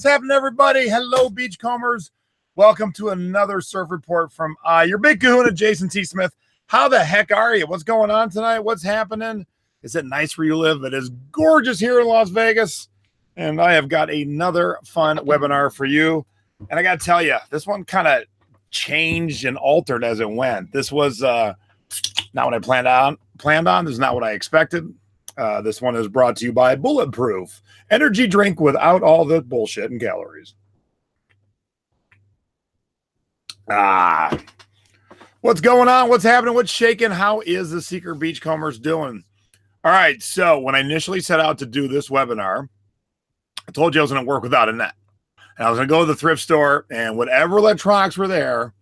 What's happening, everybody? Hello, Beachcombers. Welcome to another surf report from your big kahuna, Jason T. Smith. How the heck are you? What's going on tonight? What's happening? Is it nice where you live? It is gorgeous here in Las Vegas. And I have got another fun webinar for you. And I got to tell you, this one kind of changed and altered as it went. This was not what I planned on. This is not what I expected. This one is brought to you by Bulletproof energy drink without all the bullshit and calories. What's going on? What's happening? What's shaking? How is the Secret Beachcombers doing? All right. So when I initially set out to do this webinar, I told you I was going to work without a net. And I was going to go to the thrift store and whatever electronics were there,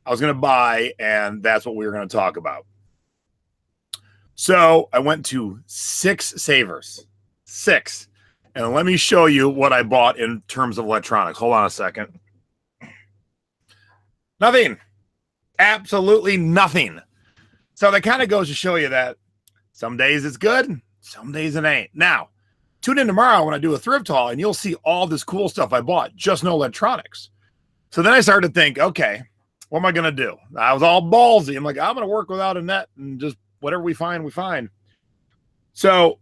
I was going to buy. And that's what we were going to talk about. So I went to 6 savers. 6. And let me show you what I bought in terms of electronics. Hold on a second. Nothing. Absolutely nothing. So that kind of goes to show you that some days it's good, some days it ain't. Now, tune in tomorrow when I do a thrift haul and you'll see all this cool stuff I bought, just no electronics. So then I started to think, okay, what am I going to do? I was all ballsy. I'm like, I'm going to work without a net and just whatever we find, we find. So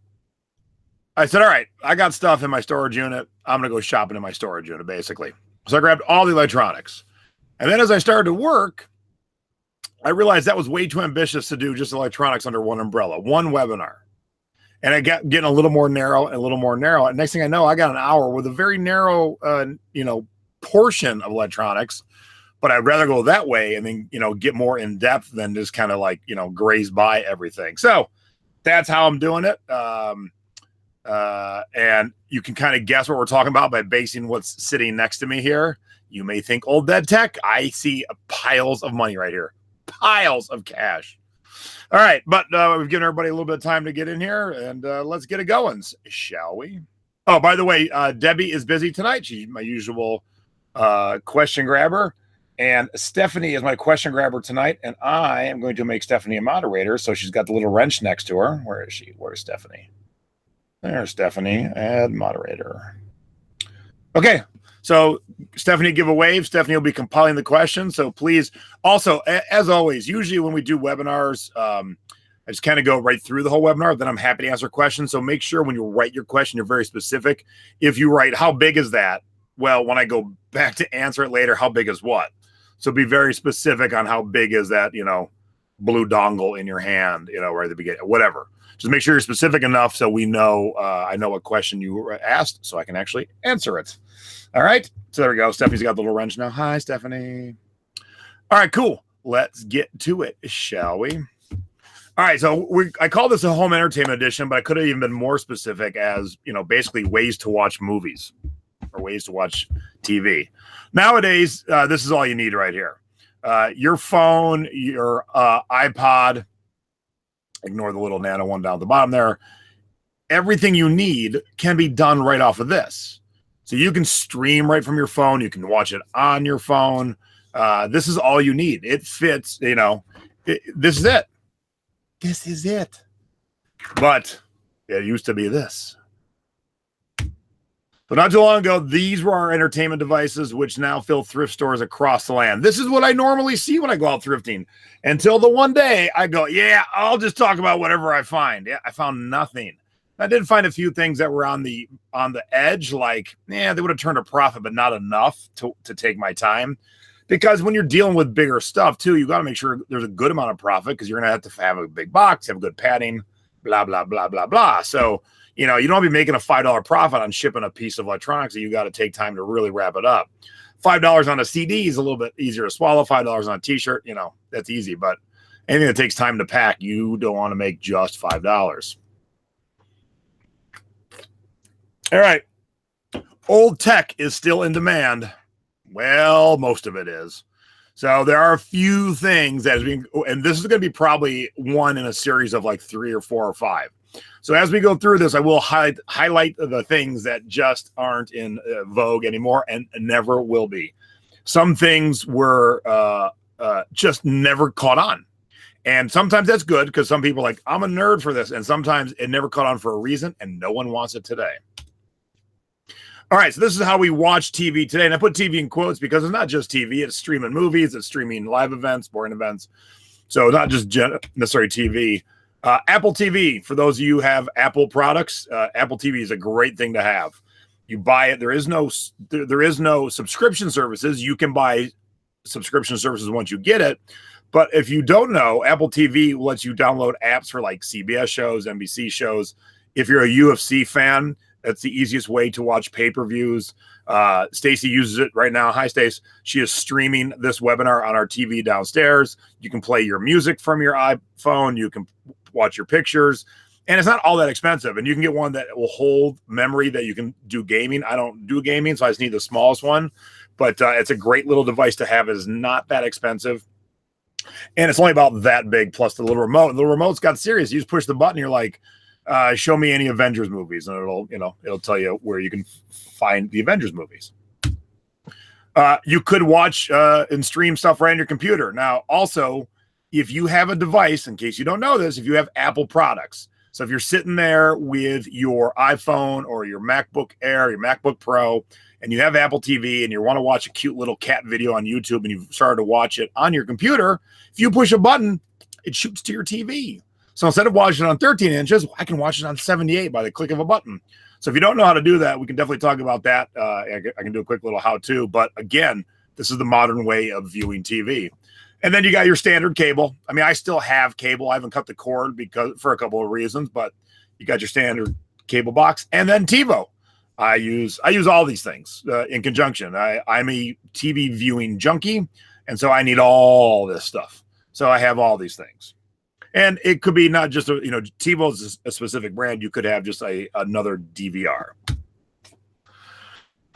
I said, all right, I got stuff in my storage unit. I'm going to go shopping in my storage unit, basically. So I grabbed all the electronics. And then as I started to work, I realized that was way too ambitious to do just electronics under one umbrella, one webinar. And I got getting a little more narrow and a little more narrow. And next thing I know, I got an hour with a very narrow, portion of electronics. But I'd rather go that way and then, get more in depth than just kind of like, graze by everything. So that's how I'm doing it. And you can kind of guess what we're talking about by basing what's sitting next to me here. You may think old dead tech. I see piles of money right here. Piles of cash. All right. But we've given everybody a little bit of time to get in here and let's get it going, shall we? Oh, by the way, Debbie is busy tonight. She's my usual question grabber. And Stephanie is my question grabber tonight. And I am going to make Stephanie a moderator. So she's got the little wrench next to her. Where is she? Where's Stephanie? There's Stephanie. Add moderator. Okay. So Stephanie, give a wave. Stephanie will be compiling the questions. So please, also, as always, usually when we do webinars, I just kind of go right through the whole webinar. Then I'm happy to answer questions. So make sure when you write your question, you're very specific. If you write, how big is that? Well, when I go back to answer it later, how big is what? So be very specific on how big is that, blue dongle in your hand, right at the beginning, whatever. Just make sure you're specific enough so we know, I know what question you asked so I can actually answer it. All right. So there we go. Stephanie's got the little wrench now. Hi, Stephanie. All right, cool. Let's get to it, shall we? All right. So I call this a home entertainment edition, but I could have even been more specific as, basically ways to watch movies or ways to watch TV. Nowadays, this is all you need right here. Your phone, your iPod, ignore the little nano one down at the bottom there. Everything you need can be done right off of this. So you can stream right from your phone. You can watch it on your phone. This is all you need. It fits, this is it. This is it. But it used to be this. So not too long ago, these were our entertainment devices, which now fill thrift stores across the land. This is what I normally see when I go out thrifting. Until the one day I go, yeah, I'll just talk about whatever I find. Yeah, I found nothing. I did find a few things that were on the edge, like, they would have turned a profit, but not enough to take my time. Because when you're dealing with bigger stuff, too, you got to make sure there's a good amount of profit because you're going to have a big box, have good padding, blah, blah, blah, blah, blah. So, you don't want to be making a $5 profit on shipping a piece of electronics that you got to take time to really wrap it up. $5 on a CD is a little bit easier to swallow. $5 on a t-shirt, that's easy. But anything that takes time to pack, you don't want to make just $5. All right. Old tech is still in demand. Well, most of it is. So there are a few things that is being, and this is going to be probably one in a series of like 3 or 4 or 5. So as we go through this, I will highlight the things that just aren't in vogue anymore and never will be. Some things were just never caught on. And sometimes that's good because some people are like, I'm a nerd for this. And sometimes it never caught on for a reason and no one wants it today. All right, so this is how we watch TV today. And I put TV in quotes because it's not just TV. It's streaming movies. It's streaming live events, sporting events. So not just necessarily TV. Apple TV, for those of you who have Apple products, Apple TV is a great thing to have. You buy it. There is no subscription services. You can buy subscription services once you get it. But if you don't know, Apple TV lets you download apps for like CBS shows, NBC shows. If you're a UFC fan, that's the easiest way to watch pay-per-views. Stacy uses it right now. Hi, Stace. She is streaming this webinar on our TV downstairs. You can play your music from your iPhone. You can watch your pictures. And it's not all that expensive. And you can get one that will hold memory that you can do gaming. I don't do gaming, so I just need the smallest one. But it's a great little device to have. It is not that expensive. And it's only about that big, plus the little remote. The remote's got serious. You just push the button, you're like, show me any Avengers movies, and it'll tell you where you can find the Avengers movies. You could watch and stream stuff right on your computer. Now, also, if you have a device, in case you don't know this, if you have Apple products, so if you're sitting there with your iPhone or your MacBook Air, your MacBook Pro, and you have Apple TV and you want to watch a cute little cat video on YouTube and you've started to watch it on your computer, if you push a button, it shoots to your TV. So instead of watching it on 13 inches, I can watch it on 78 by the click of a button. So if you don't know how to do that, we can definitely talk about that. I can do a quick little how-to. But again, this is the modern way of viewing TV. And then you got your standard cable. I mean, I still have cable. I haven't cut the cord for a couple of reasons, but you got your standard cable box. And then TiVo. I use all these things in conjunction. I'm a TV viewing junkie, and so I need all this stuff. So I have all these things. And it could be not just, TiVo is a specific brand. You could have just another DVR.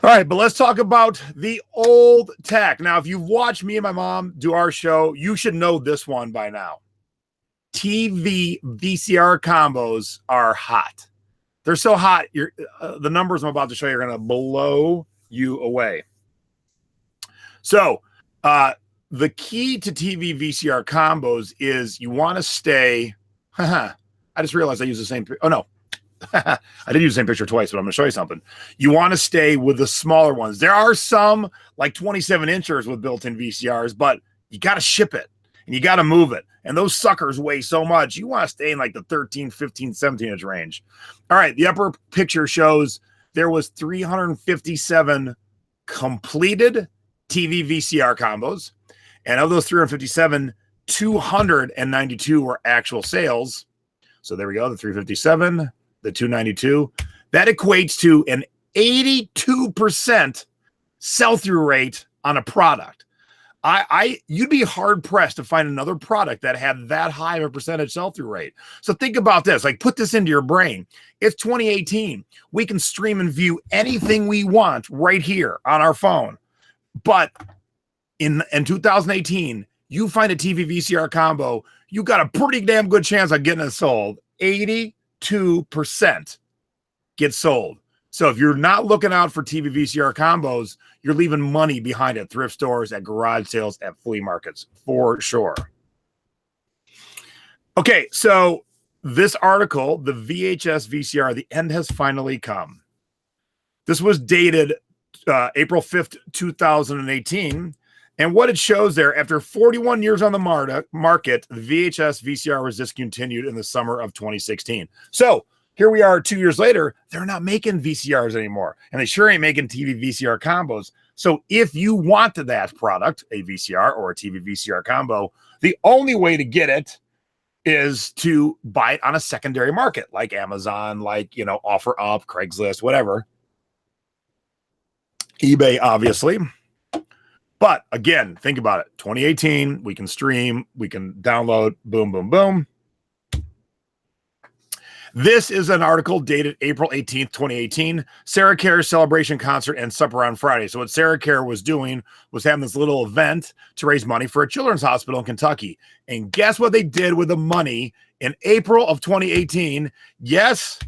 All right, but let's talk about the old tech. Now, if you've watched me and my mom do our show, you should know this one by now. TV VCR combos are hot. They're so hot. The numbers I'm about to show you are going to blow you away. So, the key to TV VCR combos is you want to stay. I just realized I used the same. Oh, no. I did use the same picture twice, but I'm going to show you something. You want to stay with the smaller ones. There are some like 27 inchers with built-in VCRs, but you got to ship it and you got to move it. And those suckers weigh so much. You want to stay in like the 13, 15, 17 inch range. All right. The upper picture shows there was 357 completed TV VCR combos. And of those 357, 292 were actual sales. So there we go. The 357, the 292. That equates to an 82% sell-through rate on a product. You'd be hard pressed to find another product that had that high of a percentage sell-through rate. So think about this. Like, put this into your brain. It's 2018. We can stream and view anything we want right here on our phone. But in 2018, you find a TV VCR combo, you got a pretty damn good chance of getting it sold. 82% get sold. So if you're not looking out for TV VCR combos, you're leaving money behind at thrift stores, at garage sales, at flea markets, for sure. Okay, so this article, the VHS VCR, the end has finally come. This was dated April 5th, 2018. And what it shows there, after 41 years on the market, the VHS VCR was discontinued in the summer of 2016. So here we are 2 years later, they're not making VCRs anymore. And they sure ain't making TV VCR combos. So if you want that product, a VCR or a TV VCR combo, the only way to get it is to buy it on a secondary market, like Amazon, like, OfferUp, Craigslist, whatever. eBay, obviously. But again, think about it. 2018, we can stream, we can download, boom, boom, boom. This is an article dated April 18th, 2018. Sarah Care's celebration concert and supper on Friday. So what Sarah Care was doing was having this little event to raise money for a children's hospital in Kentucky. And guess what they did with the money in April of 2018? Yes,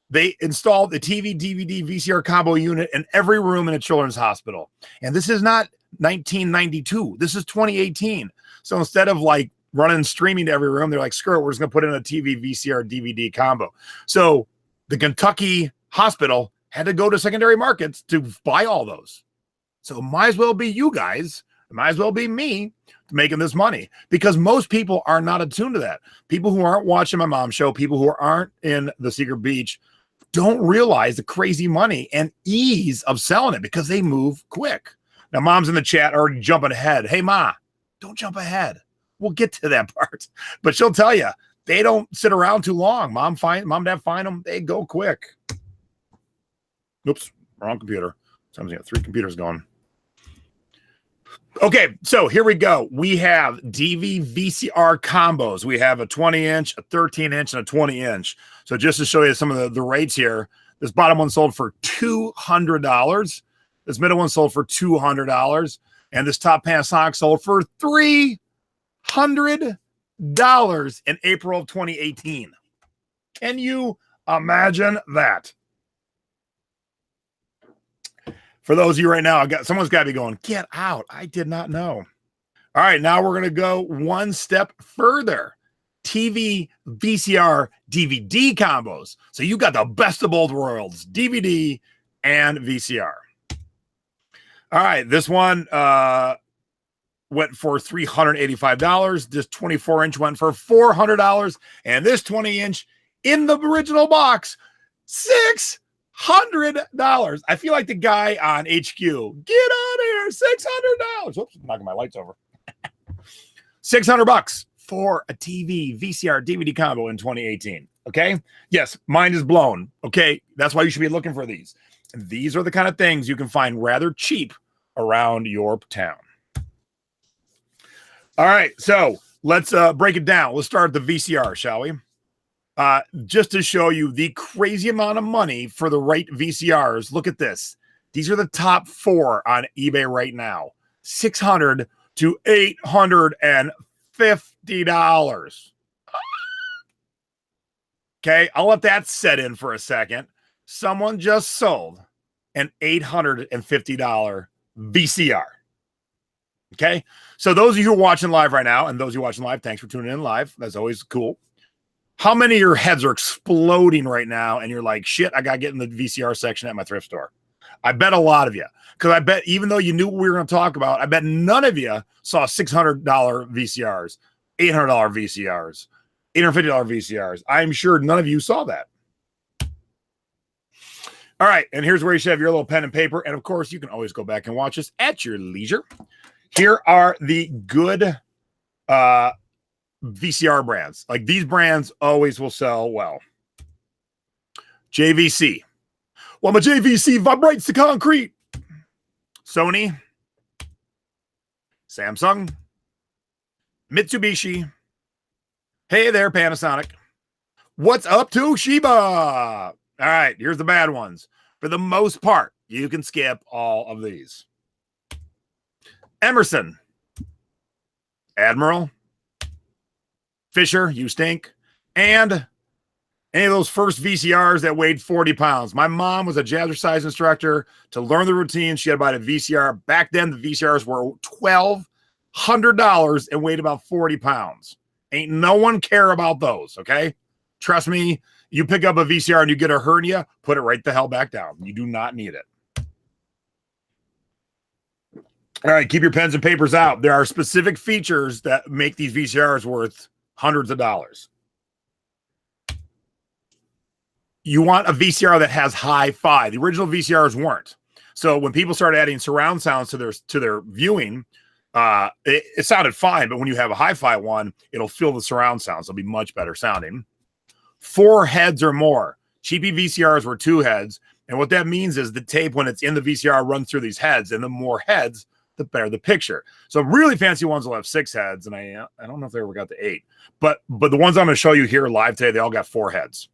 they installed the TV, DVD, VCR combo unit in every room in a children's hospital. And this is not 1992. This is 2018. So instead of like running streaming to every room, they're like, screw it, we're just going to put in a TV, VCR, DVD combo. So the Kentucky hospital had to go to secondary markets to buy all those. So it might as well be you guys. It might as well be me making this money, because most people are not attuned to that. People who aren't watching my mom's show, people who aren't in the Secret Beach, don't realize the crazy money and ease of selling it because they move quick. Now, mom's in the chat already jumping ahead. Hey, Ma, don't jump ahead. We'll get to that part. But she'll tell you, they don't sit around too long. Mom and dad find them. They go quick. Oops, wrong computer. Sometimes you got 3 computers going. Okay, so here we go. We have DV VCR combos. We have a 20-inch, a 13-inch, and a 20-inch. So just to show you some of the rates here, this bottom one sold for $200. This middle one sold for $200. And this top Panasonic sold for $300 in April of 2018. Can you imagine that? For those of you right now, someone's got to be going, get out. I did not know. All right, now we're going to go one step further. TV, VCR, DVD combos. So you got the best of both worlds, DVD and VCR. All right, this one went for $385. This 24-inch went for $400. And this 20-inch in the original box, $600. I feel like the guy on HQ. Get out of here, $600. Whoops, I'm knocking my lights over. $600 for a TV, VCR, DVD combo in 2018. Okay. Yes, mine is blown. Okay. That's why you should be looking for these. These are the kind of things you can find rather cheap around your town. All right. So let's break it down. Let's start at the VCR, shall we? Just to show you the crazy amount of money for the right VCRs. Look at this. These are the top 4 on eBay right now. $600 to $850. Okay, I'll let that set in for a second. Someone just sold an $850 VCR. Okay, so those of you who are watching live right now, and those of you watching live, thanks for tuning in live. That's always cool. How many of your heads are exploding right now and you're like, shit, I got to get in the VCR section at my thrift store? I bet a lot of you, because I bet even though you knew what we were going to talk about, I bet none of you saw $600 VCRs, $800 VCRs, $850 VCRs. I'm sure none of you saw that. All right, and here's where you should have your little pen and paper. And, of course, you can always go back and watch this at your leisure. Here are the good VCR brands. Like, these brands always will sell well. JVC. Well, my JVC vibrates the concrete. Sony. Samsung. Mitsubishi. Hey there, Panasonic. What's up, Toshiba? All right, here's the bad ones. For the most part, you can skip all of these. Emerson. Admiral. Fisher, you stink. And any of those first VCRs that weighed 40 pounds. My mom was a jazzercise instructor. To learn the routine, she had to buy a VCR. Back then, the VCRs were $1,200 and weighed about 40 pounds. Ain't no one care about those, okay? Trust me, you pick up a VCR and you get a hernia, put it right the hell back down. You do not need it. All right, keep your pens and papers out. There are specific features that make these VCRs worth hundreds of dollars. You want a VCR that has hi-fi. The original VCRs weren't. So when people started adding surround sounds to their viewing, it sounded fine, but when you have a hi-fi one, it'll fill the surround sounds. It'll be much better sounding. 4 heads or more. Cheapy VCRs were 2 heads. And what that means is the tape, when it's in the VCR, runs through these heads, and the more heads, the better the picture. So really fancy ones will have 6 heads, and I don't know if they ever got to 8. But the ones I'm going to show you here live today, they all got 4 heads.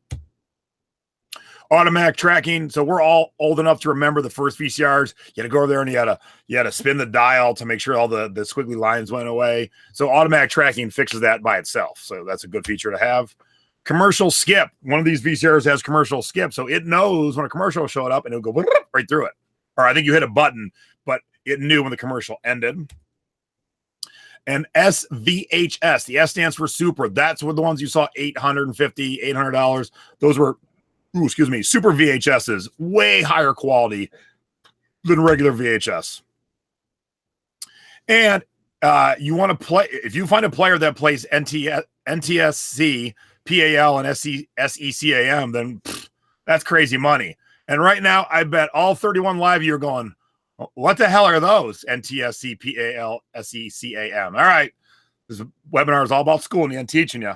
Automatic tracking. So we're all old enough to remember the first VCRs. You had to go over there and you had to spin the dial to make sure all the squiggly lines went away. So automatic tracking fixes that by itself. So that's a good feature to have. Commercial skip. One of these VCRs has commercial skip. So it knows when a commercial showed up and it'll go right through it. Or I think you hit a button, but it knew when the commercial ended. And SVHS. The S stands for super. That's what the ones you saw, $850, $800. Those were super VHSs, way higher quality than regular VHS. And you want to play, if you find a player that plays NTSC, PAL, and SECAM, then that's crazy money. And right now, I bet all 31 live you're going, what the hell are those? NTSC, PAL, SECAM. All right. This webinar is all about schooling you and teaching you.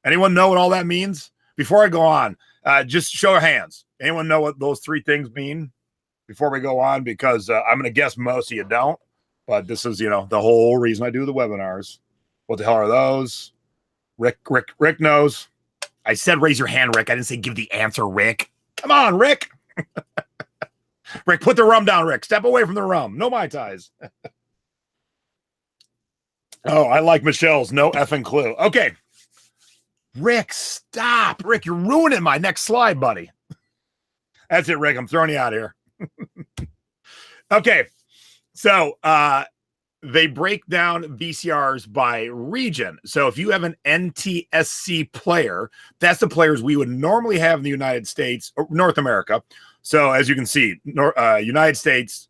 Anyone know what all that means? Before I go on, just show your hands. Anyone know what those three things mean before we go on? Because I'm going to guess most of you don't. But this is, the whole reason I do the webinars. What the hell are those? Rick knows. I said raise your hand, Rick. I didn't say give the answer, Rick. Come on, Rick. Rick, put the rum down, Rick. Step away from the rum. No Mai Tais. Oh, I like Michelle's no effing clue. Okay. Rick, stop. Rick, you're ruining my next slide, buddy. That's it, Rick. I'm throwing you out here. Okay. So they break down VCRs by region. So if you have an NTSC player, that's the players we would normally have in the United States, or North America. So as you can see, United States,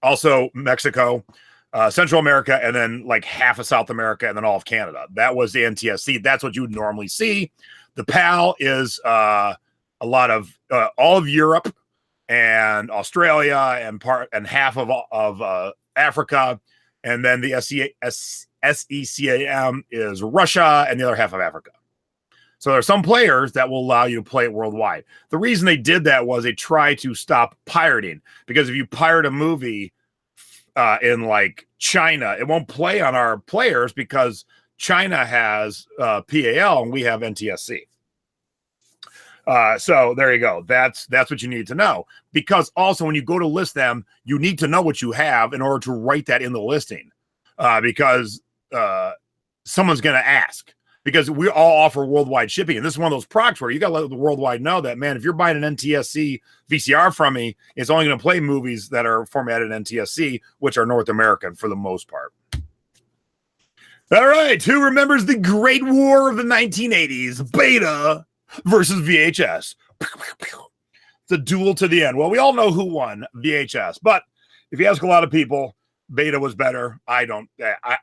also Mexico, Central America, and then like half of South America, and then all of Canada. That was the NTSC. That's what you would normally see. The PAL is a lot of all of Europe and Australia and half of Africa, and then the SECAM is Russia and the other half of Africa. So there are some players that will allow you to play it worldwide. The reason they did that was they tried to stop pirating, because if you pirate a movie in like China, it won't play on our players because China has PAL and we have NTSC. So there you go. That's what you need to know, because also when you go to list them, you need to know what you have in order to write that in the listing, because someone's going to ask, because we all offer worldwide shipping. And this is one of those products where you got to let the worldwide know that, man, if you're buying an NTSC VCR from me, it's only going to play movies that are formatted NTSC, which are North American for the most part. All right. Who remembers the Great War of the 1980s? Beta versus VHS. It's a duel to the end. Well, we all know who won, VHS. But if you ask a lot of people, Beta was better. I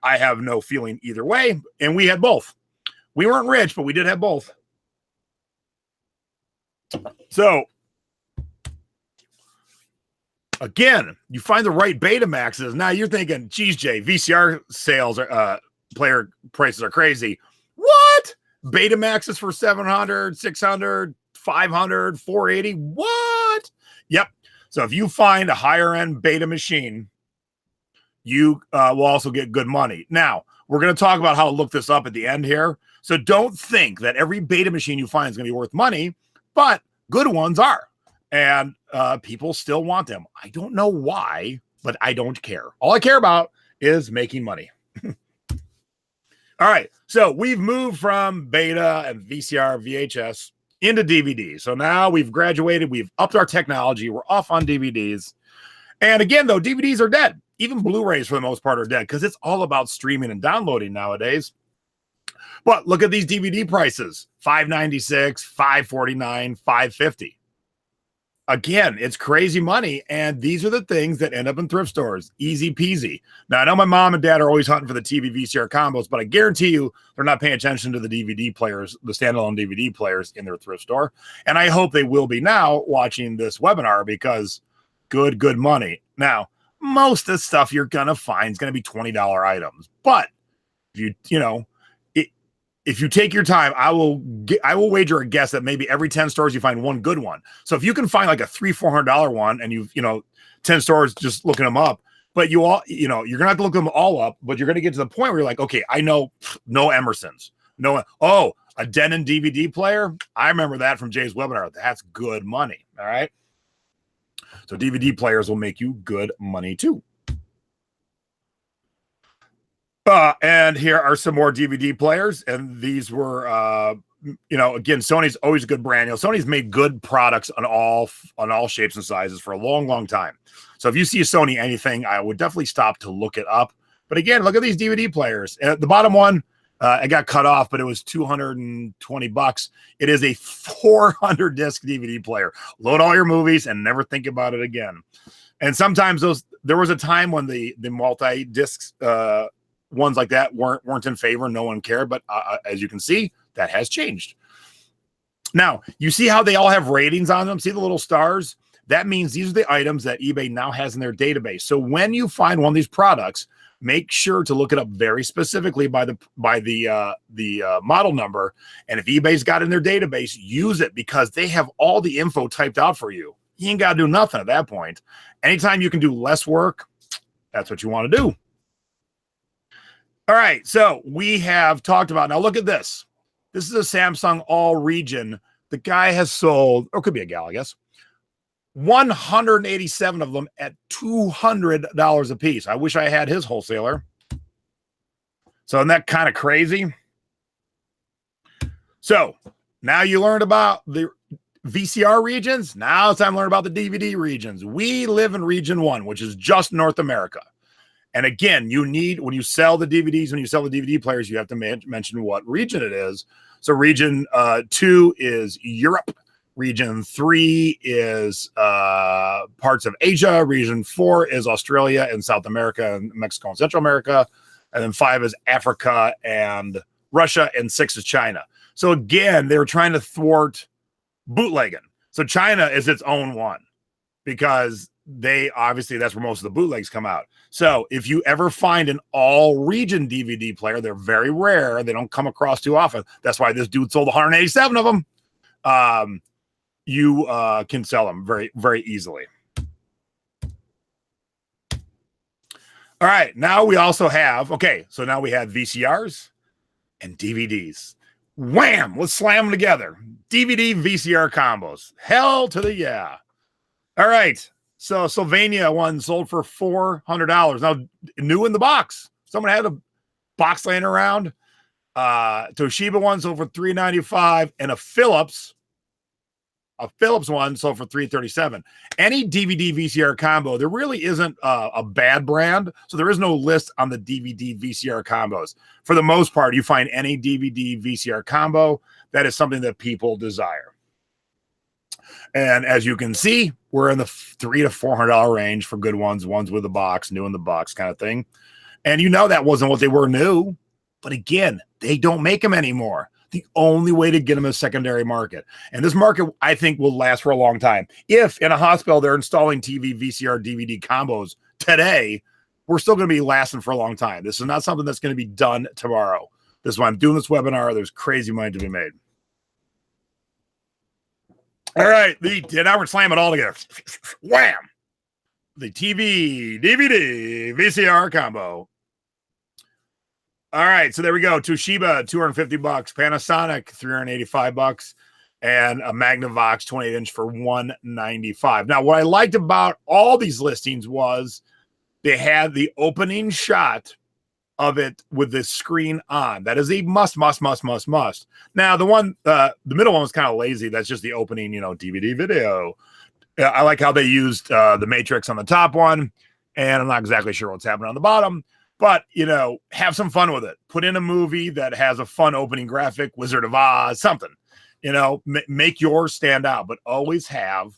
have no feeling either way. And we had both. We weren't rich, but we did have both. So, again, you find the right Betamaxes. Now you're thinking, geez, Jay, VCR sales, player prices are crazy. What? Betamaxes for 700, 600, 500, 480. What? Yep. So if you find a higher end Beta machine, you will also get good money. Now, we're going to talk about how to look this up at the end here. So don't think that every Beta machine you find is going to be worth money, but good ones are. And people still want them. I don't know why, but I don't care. All I care about is making money. All right. So we've moved from Beta and VCR, VHS into DVD. So now we've graduated. We've upped our technology. We're off on DVDs. And again, though, DVDs are dead. Even Blu-rays, for the most part, are dead because it's all about streaming and downloading nowadays. But look at these DVD prices: $5.96, $5.49, $5.50. Again, it's crazy money, and these are the things that end up in thrift stores. Easy peasy. Now, I know my mom and dad are always hunting for the TV VCR combos, but I guarantee you they're not paying attention to the DVD players, the standalone DVD players in their thrift store. And I hope they will be now watching this webinar, because good money. Now, most of the stuff you're going to find is going to be $20 items. But if if you take your time, I will wager a guess that maybe every 10 stores you find one good one. So if you can find like a $300-$400 one, and you've 10 stores just looking them up, but you're gonna have to look them all up, but you're gonna get to the point where you're like, okay, I know no Emersons, a Denon DVD player. I remember that from Jay's webinar. That's good money. All right. So DVD players will make you good money too. And here are some more DVD players. And these were, again, Sony's always a good brand. Sony's made good products on all shapes and sizes for a long, long time. So if you see a Sony anything, I would definitely stop to look it up. But again, look at these DVD players. And the bottom one, It got cut off, but it was $220. It is a 400 disc DVD player. Load all your movies and never think about it again. And sometimes there was a time when the multi discs ones like that weren't in favor. No one cared, but as you can see, that has changed. Now you see how they all have ratings on them. See the little stars? That means these are the items that eBay now has in their database. So when you find one of these products, make sure to look it up very specifically by the model number. And if eBay's got it in their database, use it because they have all the info typed out for you. You ain't got to do nothing at that point. Anytime you can do less work, that's what you want to do. All right, so we have talked about, now look at this. This is a Samsung all region. The guy has sold, or could be a gal, I guess, 187 of them at $200 a piece. I wish I had his wholesaler. So isn't that kind of crazy? So now you learned about the VCR regions. Now it's time to learn about the DVD regions. We live in region 1, which is just North America. And again, you need, when you sell the DVDs, when you sell the DVD players, you have to mention what region it is. So region 2 is Europe. Region 3 is parts of Asia. Region 4 is Australia and South America and Mexico and Central America. And then 5 is Africa and Russia. And 6 is China. So again, they were trying to thwart bootlegging. So China is its own one because they obviously, that's where most of the bootlegs come out. So if you ever find an all region DVD player, they're very rare. They don't come across too often. That's why this dude sold 187 of them. You can sell them very, very easily. All right. Now we also have, so now we have VCRs and DVDs. Wham! Let's slam them together. DVD VCR combos. Hell to the yeah. All right. So Sylvania one sold for $400. Now, new in the box. Someone had a box laying around. Toshiba one sold for $395, and a Philips one sold for $337. Any DVD VCR combo, there really isn't a bad brand, so there is no list on the DVD VCR combos. For the most part, you find any DVD VCR combo, that is something that people desire. And as you can see, we're in the $300 to $400 range for good ones with a box, new in the box kind of thing. And you know that wasn't what they were new, but again, they don't make them anymore. The only way to get them is secondary market. And this market, I think, will last for a long time. If in a hospital they're installing TV, VCR, DVD combos today, we're still going to be lasting for a long time. This is not something that's going to be done tomorrow. This is why I'm doing this webinar. There's crazy money to be made. All right, now we're slamming it all together. Wham! The TV, DVD, VCR combo. All right, so there we go. Toshiba, $250, Panasonic, $385, and a Magnavox 28-inch for $195. Now, what I liked about all these listings was they had the opening shot of it with the screen on. That is a must. Now, the middle one was kind of lazy. That's just the opening, DVD video. I like how they used the Matrix on the top one, and I'm not exactly sure what's happening on the bottom. But, have some fun with it. Put in a movie that has a fun opening graphic, Wizard of Oz, something. Make yours stand out, but always have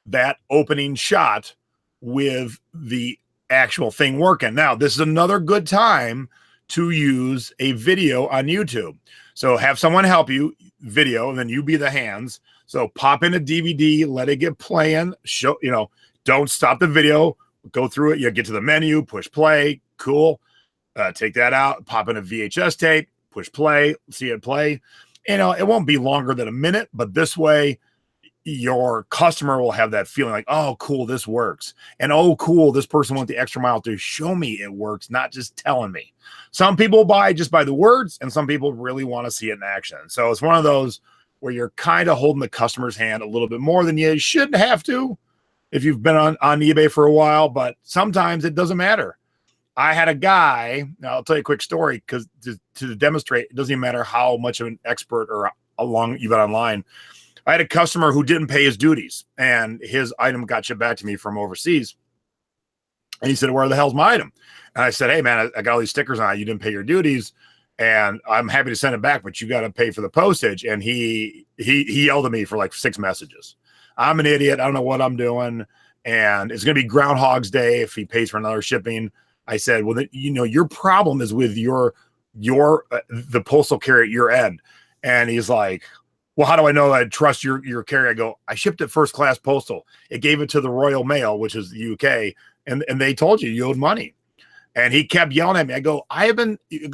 that opening shot with the actual thing working. Now, this is another good time to use a video on YouTube. So have someone help you video, and then you be the hands. So pop in a DVD, let it get playing. Show, don't stop the video. Go through it. You get to the menu, push play. Cool. Take that out. Pop in a VHS tape. Push play. See it play. It won't be longer than a minute, but this way, your customer will have that feeling like, oh, cool, this works. And oh, cool, this person went the extra mile to show me it works, not just telling me. Some people buy just by the words, and some people really want to see it in action. So it's one of those where you're kind of holding the customer's hand a little bit more than you should have to if you've been on eBay for a while, but sometimes it doesn't matter. I had a guy, now I'll tell you a quick story because to demonstrate, it doesn't even matter how much of an expert or how long you've been online. I had a customer who didn't pay his duties, and his item got shipped back to me from overseas. And he said, where the hell's my item? And I said, hey, man, I got all these stickers on it. You didn't pay your duties. and I'm happy to send it back, but you got to pay for the postage. And he yelled at me for like 6 messages. I'm an idiot. I don't know what I'm doing. And it's going to be Groundhog's Day if he pays for another shipping. I said, well, your problem is with the postal carrier at your end. And he's like, well, how do I know I trust your carrier? I go, I shipped it first class postal. It gave it to the Royal Mail, which is the UK. And they told you owed money. And he kept yelling at me. I go, if you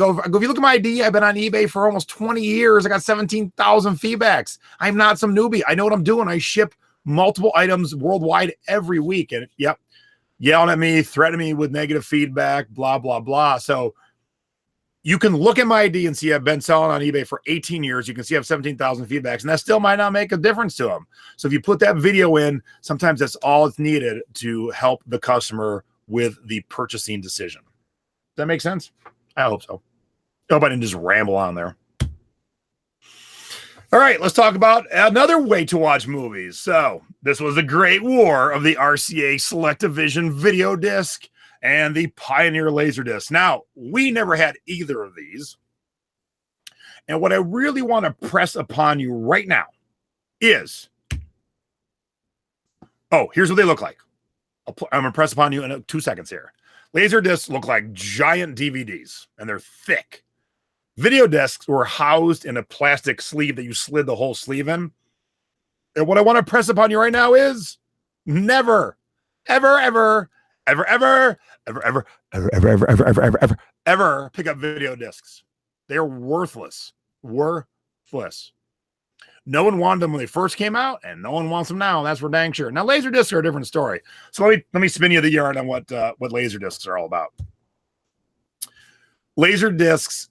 look at my ID, I've been on eBay for almost 20 years. I got 17,000 feedbacks. I'm not some newbie. I know what I'm doing. I ship multiple items worldwide every week. And yep, yelling at me, threatening me with negative feedback, blah, blah, blah. So you can look at my ID and see I've been selling on eBay for 18 years. You can see I have 17,000 feedbacks, and that still might not make a difference to them. So if you put that video in, sometimes that's all it's needed to help the customer with the purchasing decision. Does that make sense? I hope so. Hope I didn't just ramble on there. All right, let's talk about another way to watch movies. So this was the Great War of the RCA Select-O-Vision video disc and the Pioneer Laserdisc. Now, we never had either of these. And what I really want to press upon you right now is, here's what they look like. I'm going to press upon you in 2 seconds here. Laserdiscs look like giant DVDs, and they're thick. Video discs were housed in a plastic sleeve that you slid the whole sleeve in. And what I want to press upon you right now is never, ever, ever, ever, ever, ever, ever, ever, ever, ever, ever, ever, ever, ever, ever pick up video discs. They're worthless. Worthless. No one wanted them when they first came out, and no one wants them now. That's for dang sure. Now, laser discs are a different story. So let me spin you the yarn on what laser discs are all about. Laser discs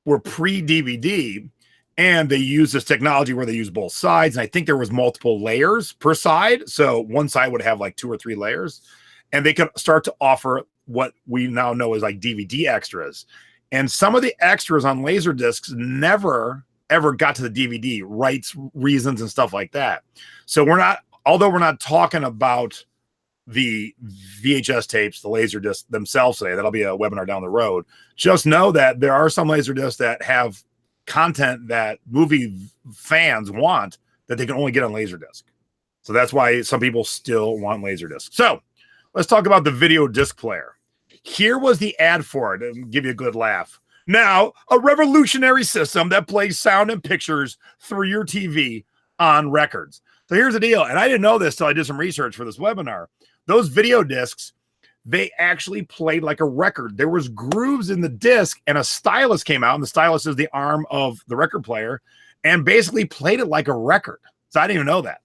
were pre-DVD, and they use this technology where they use both sides. And I think there was multiple layers per side. So one side would have like 2 or 3 layers, and they could start to offer what we now know as like DVD extras. And some of the extras on laser discs never ever got to the DVD, rights, reasons, and stuff like that. So although we're not talking about the VHS tapes, the laser discs themselves today, that'll be a webinar down the road. Just know that there are some laser discs that have content that movie fans want that they can only get on Laserdisc. So that's why some people still want Laserdisc. So let's talk about the video disc player. Here was the ad for it, and give you a good laugh. Now, a revolutionary system that plays sound and pictures through your TV on records. So here's the deal, and I didn't know this till I did some research for this webinar. Those video discs, they actually played like a record. There was grooves in the disc, and a stylus came out, and the stylus is the arm of the record player, and basically played it like a record. So I didn't even know that.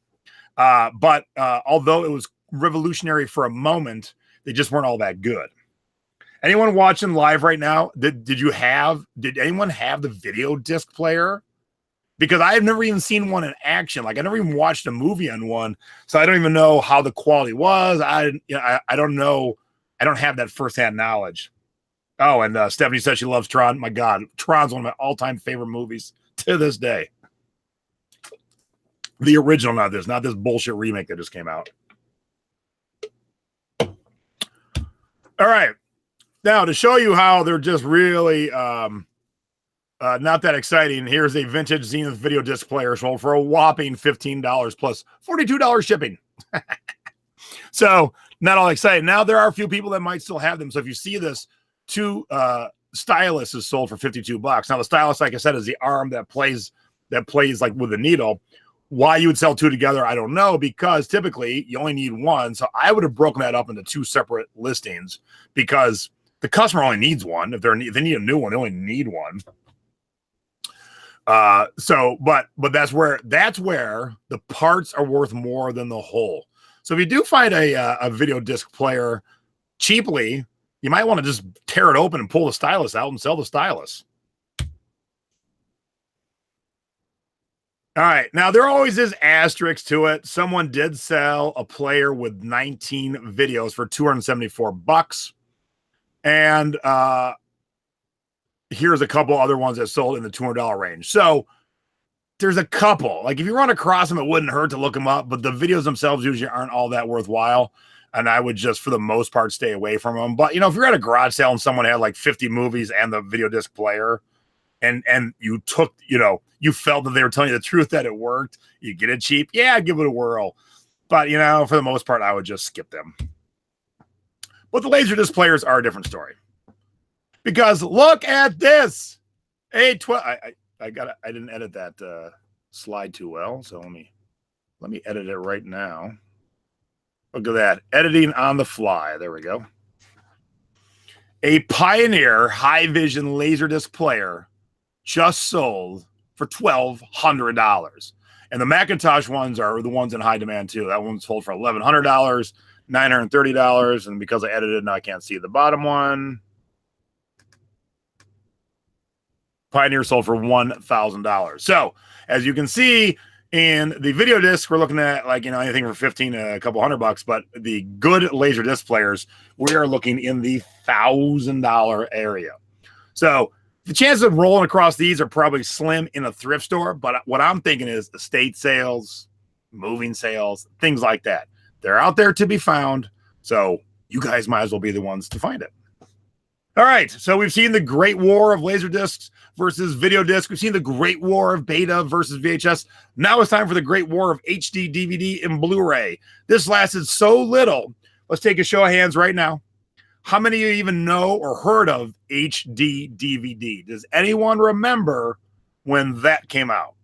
But although it was revolutionary for a moment, they just weren't all that good. Anyone watching live right now, did anyone have the video disc player? Because I have never even seen one in action. Like I never even watched a movie on one, so I don't even know how the quality was. I don't know. I don't have that firsthand knowledge. Oh, and Stephanie says she loves Tron. My God, Tron's one of my all-time favorite movies to this day. The original, not this bullshit remake that just came out. All right. Now, to show you how they're just really not that exciting, here's a vintage Zenith video disc player sold for a whopping $15 plus $42 shipping. So, not all exciting. Now, there are a few people that might still have them. So, if you see this, 2 stylus is sold for $52. Now, the stylus, like I said, is the arm that plays like with a needle. Why you would sell 2 together, I don't know, because typically you only need one. So, I would have broken that up into 2 separate listings because the customer only needs one. If they need a new one, they only need one. But that's where the parts are worth more than the whole. So if you do find a video disc player cheaply, you might want to just tear it open and pull the stylus out and sell the stylus. All right. Now, there always is asterisks to it. Someone did sell a player with 19 videos for $274. And here's a couple other ones that sold in the $200 range. So there's a couple. Like if you run across them, it wouldn't hurt to look them up, but the videos themselves usually aren't all that worthwhile. and I would just, for the most part, stay away from them. But, you know, if you're at a garage sale and someone had like 50 movies and the video disc player, and you took, you know, you felt that they were telling you the truth, that it worked, you get it cheap, yeah, give it a whirl. But, you know, for the most part, I would just skip them. But the Laserdisc players are a different story. Because look at this. I didn't edit that slide too well, so let me edit it right now. Look at that. Editing on the fly. There we go. A Pioneer high vision Laserdisc player just sold for $1,200. And the Macintosh ones are the ones in high demand too. That one's sold for $1,100, $930. And because I edited, now I can't see the bottom one. Pioneer sold for $1,000. So as you can see in the video disc, we're looking at like, you know, anything for 15 to a couple $100, but the good laser disc players, we are looking in the $1,000 area. So the chances of rolling across these are probably slim in a thrift store, but what I'm thinking is estate sales, moving sales, things like that. They're out there to be found. So you guys might as well be the ones to find it. All right, so we've seen the great war of laser discs versus video disc. We've seen the great war of beta versus VHS. Now it's time for the great war of HD, DVD, and Blu-ray. This lasted so little. Let's take a show of hands right now. How many of you even know or heard of HD DVD? Does anyone remember when that came out?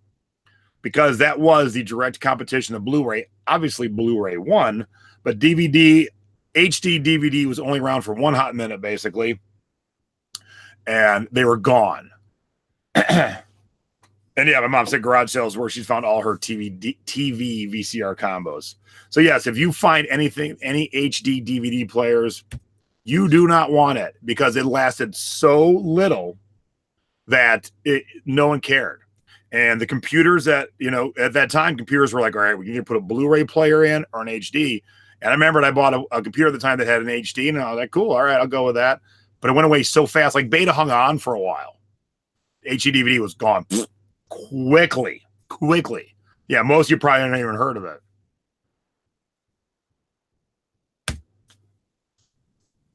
Because that was the direct competition of Blu-ray. Obviously, Blu-ray won, but HD DVD was only around for one hot minute, basically. And they were gone. And yeah, my mom said garage sales where she's found all her TV VCR combos. So yes, if you find anything, any HD DVD players, you do not want it because it lasted so little that no one cared. And the computers that, you know, at that time, computers were like, all right, we can either put a Blu-ray player in or an HD. And I remember I bought a computer at the time that had an HD, and I was like, cool, all right, I'll go with that. But it went away so fast. Like beta hung on for a while. HD DVD was gone quickly. Yeah, most of you probably haven't even heard of it.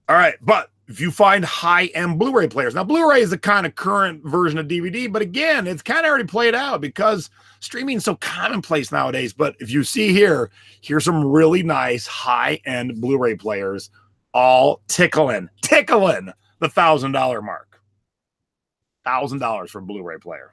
All right, but if you find high-end Blu-ray players, now Blu-ray is the kind of current version of DVD, but again, it's kind of already played out because streaming is so commonplace nowadays. But if you see here, here's some really nice high-end Blu-ray players, all tickling the $1,000 mark. $1,000 for a Blu-ray player.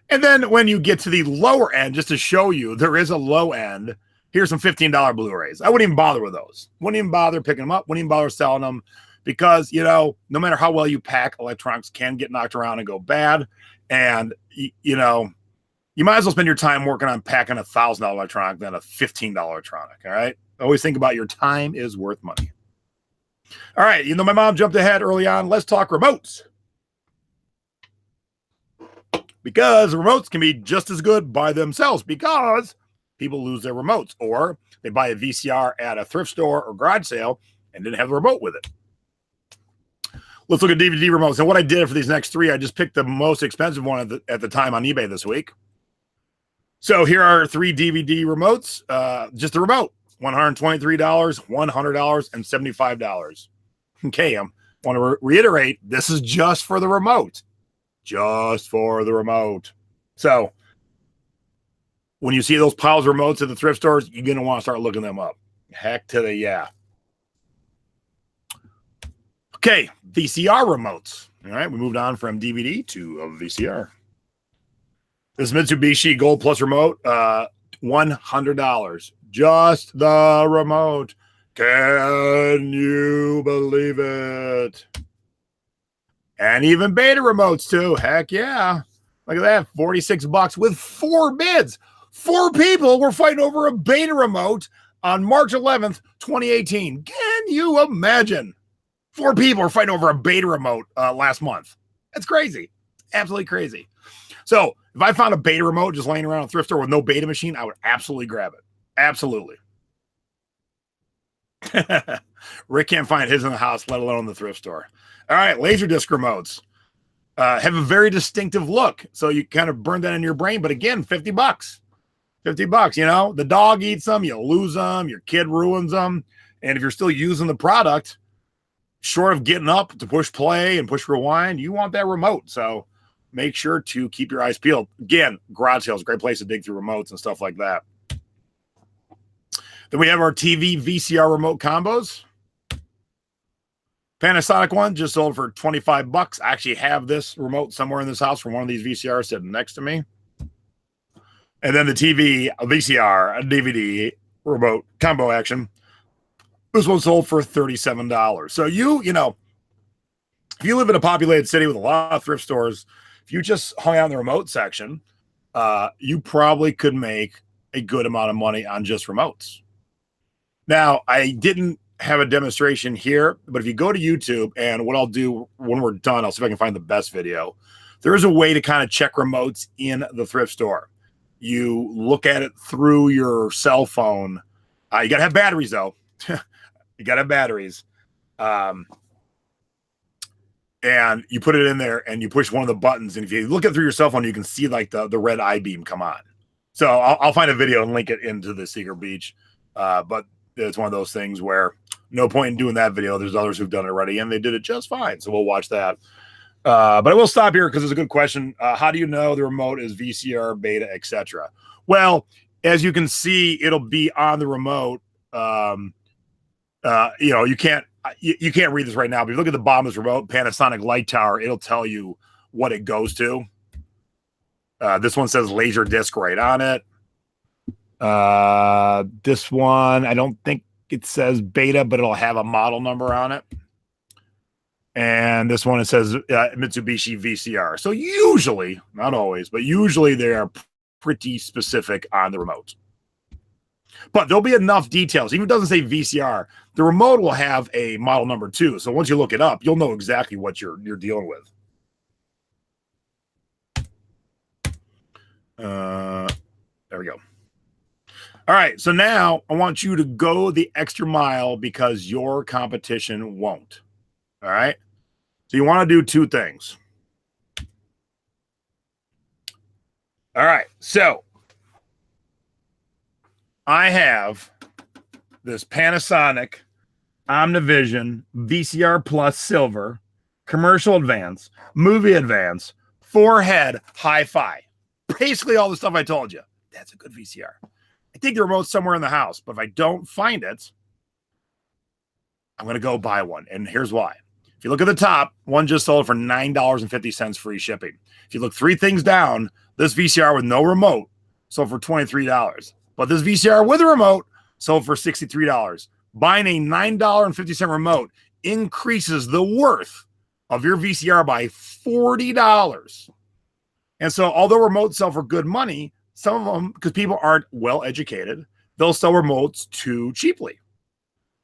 And then when you get to the lower end, just to show you, there is a low end. Here's some $15 Blu-rays. I wouldn't even bother with those. Wouldn't even bother picking them up. Wouldn't even bother selling them because, you know, no matter how well you pack, electronics can get knocked around and go bad. And, you know, you might as well spend your time working on packing a $1,000 electronic than a $15 electronic. All right. Always think about your time is worth money. All right. You know, my mom jumped ahead early on. Let's talk remotes. Because remotes can be just as good by themselves because people lose their remotes or they buy a VCR at a thrift store or garage sale and didn't have the remote with it. Let's look at DVD remotes. And what I did for these next three, I just picked the most expensive one at the time on eBay this week. So here are three DVD remotes, just the remote, $123, $100, and $75. Okay, I want to reiterate, this is just for the remote. Just for the remote. So when you see those piles of remotes at the thrift stores, you're going to want to start looking them up. Heck to the yeah. Okay, VCR remotes. All right, we moved on from DVD to a VCR. This Mitsubishi Gold Plus remote, $100. Just the remote. Can you believe it? And even beta remotes too. Heck yeah. Look at that. $46 with 4 bids. 4 people were fighting over a beta remote on March 11th, 2018. Can you imagine? 4 people were fighting over a beta remote last month. That's crazy. Absolutely crazy. So if I found a beta remote just laying around a thrift store with no beta machine, I would absolutely grab it. Absolutely. Rick can't find his in the house, let alone the thrift store. All right, Laserdisc remotes have a very distinctive look. So you kind of burn that in your brain. But again, $50. $50, you know, the dog eats them, you lose them, your kid ruins them. And if you're still using the product, short of getting up to push play and push rewind, you want that remote. So make sure to keep your eyes peeled. Again, garage sales, great place to dig through remotes and stuff like that. Then we have our TV VCR remote combos. Panasonic one just sold for $25. I actually have this remote somewhere in this house from one of these VCRs sitting next to me. And then the TV, a VCR, a DVD remote combo action. This one sold for $37. So you know, if you live in a populated city with a lot of thrift stores, if you just hung out in the remote section, you probably could make a good amount of money on just remotes. Now, I didn't have a demonstration here, but if you go to YouTube, and what I'll do when we're done, I'll see if I can find the best video. There is a way to kind of check remotes in the thrift store. You look at it through your cell phone. You got to have batteries, though. You got to have batteries. And you put it in there, and you push one of the buttons. And if you look at it through your cell phone, you can see like the red I-beam come on. So I'll find a video and link it into the Secret Beach. But it's one of those things where no point in doing that video. There's others who've done it already, and they did it just fine. So we'll watch that. But I will stop here because it's a good question. How do you know the remote is VCR, beta, etc.? Well, as you can see, it'll be on the remote. You know, you can't read this right now, but if you look at the bottom of this remote, Panasonic Light Tower, it'll tell you what it goes to. This one says laser disc right on it. This one, I don't think it says beta, but it'll have a model number on it. And this one, it says Mitsubishi VCR. So usually, not always, but usually they are pretty specific on the remote. But there'll be enough details. Even if it doesn't say VCR, the remote will have a model number too. So once you look it up, you'll know exactly what you're dealing with. There we go. All right. So now I want you to go the extra mile because your competition won't. All right. So you want to do two things. All right. So I have this Panasonic Omnivision VCR Plus Silver Commercial Advance, Movie Advance, 4-head Hi-Fi. Basically all the stuff I told you. That's a good VCR. I think the remote's somewhere in the house, but if I don't find it, I'm going to go buy one. And here's why. If you look at the top, one just sold for $9.50 free shipping. If you look 3 things down, this VCR with no remote sold for $23. But this VCR with a remote sold for $63. Buying a $9.50 remote increases the worth of your VCR by $40. And so although remotes sell for good money, some of them, because people aren't well educated, they'll sell remotes too cheaply.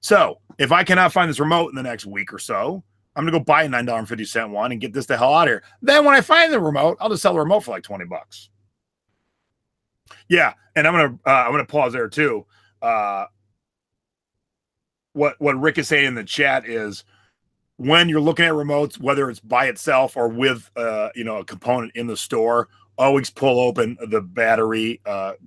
So if I cannot find this remote in the next week or so, I'm going to go buy a $9.50 one and get this the hell out of here. Then when I find the remote, I'll just sell the remote for like $20. Yeah, and I'm gonna pause there too. What Rick is saying in the chat is when you're looking at remotes, whether it's by itself or with a component in the store, always pull open the battery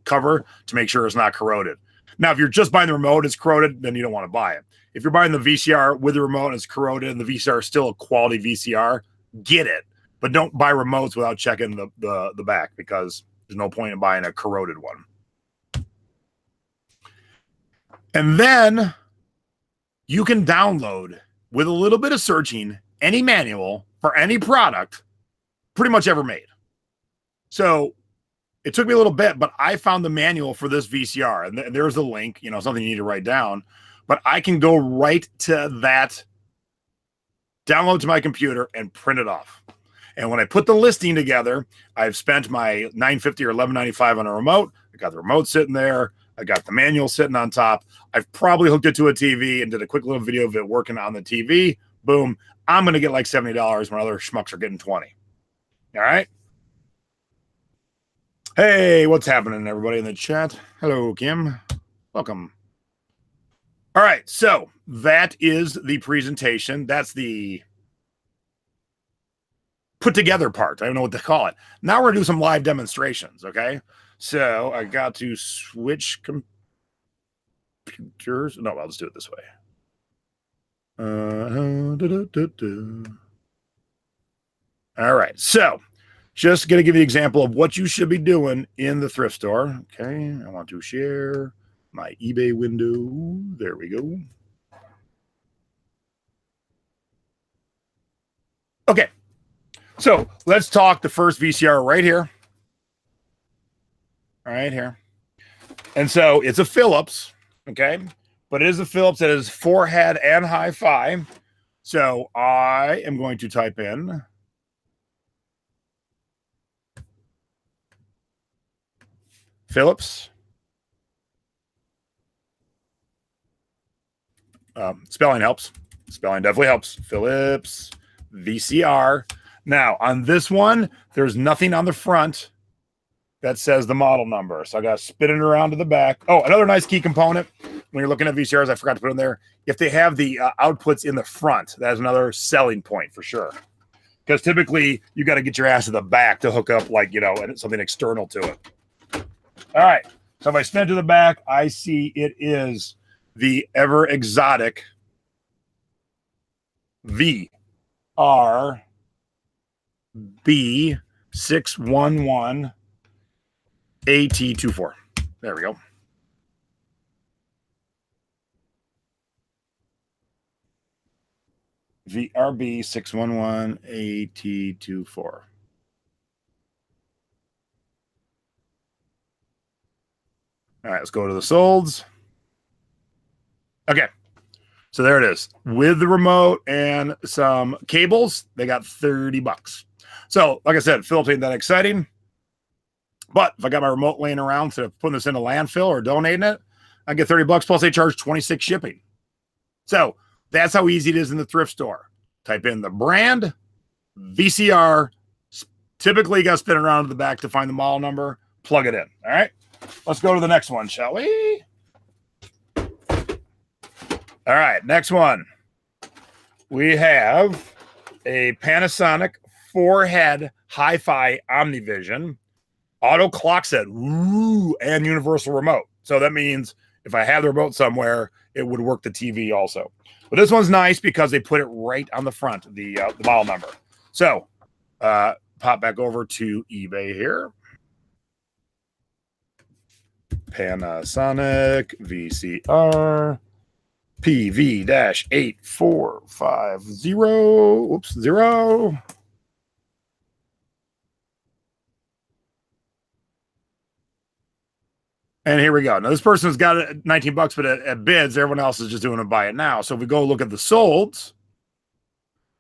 cover to make sure it's not corroded. Now, if you're just buying the remote, it's corroded, then you don't want to buy it. If you're buying the VCR with the remote and it's corroded and the VCR is still a quality VCR, get it. But don't buy remotes without checking the back because there's no point in buying a corroded one. And then you can download, with a little bit of searching, any manual for any product pretty much ever made. So it took me a little bit, but I found the manual for this VCR. And there's a link, something you need to write down. But I can go right to that, download to my computer, and print it off. And when I put the listing together, I've spent my $9.50 or $11.95 on a remote. I got the remote sitting there. I got the manual sitting on top. I've probably hooked it to a TV and did a quick little video of it working on the TV. Boom. I'm going to get like $70 when other schmucks are getting $20. All right. Hey, what's happening, everybody in the chat? Hello, Kim. Welcome. All right. So that is the presentation. That's the put together part. I don't know what to call it. Now we're going to do some live demonstrations. Okay. So I got to switch computers. No, I'll just do it this way. All right. So just going to give you an example of what you should be doing in the thrift store. Okay. I want to share my eBay window. There we go. Okay. So let's talk the first VCR right here. Right here. And so it's a Philips. Okay. But it is a Philips that is 4-head and hi-fi. So I am going to type in Philips. Spelling helps. Spelling definitely helps. Philips VCR. Now, on this one, there's nothing on the front that says the model number. So I got to spin it around to the back. Oh, another nice key component when you're looking at VCRs, I forgot to put in there. If they have the outputs in the front, that's another selling point for sure. Because typically you got to get your ass to the back to hook up, like, you know, something external to it. All right. So if I spin to the back, I see it is the ever exotic VRB611 AT24. There we go. VRB611 AT24. All right, let's go to the solds. Okay, so there it is. With the remote and some cables, they got $30. So, like I said, Philips ain't that exciting. But if I got my remote laying around to putting this in a landfill or donating it, I get $30 plus they charge 26 shipping. So that's how easy it is in the thrift store. Type in the brand, VCR. Typically, you got to spin around to the back to find the model number. Plug it in. All right. Let's go to the next one, shall we? All right. Next one. We have a Panasonic 4-head hi-fi Omnivision auto clock set. Ooh, and universal remote. So that means if I have the remote somewhere, it would work the TV also. But this one's nice because they put it right on the front, the model number. So pop back over to eBay here. Panasonic VCR PV-8450. Oops, 0. And here we go. Now, this person's got it at 19 bucks, but at bids, everyone else is just doing a buy it now. So if we go look at the solds,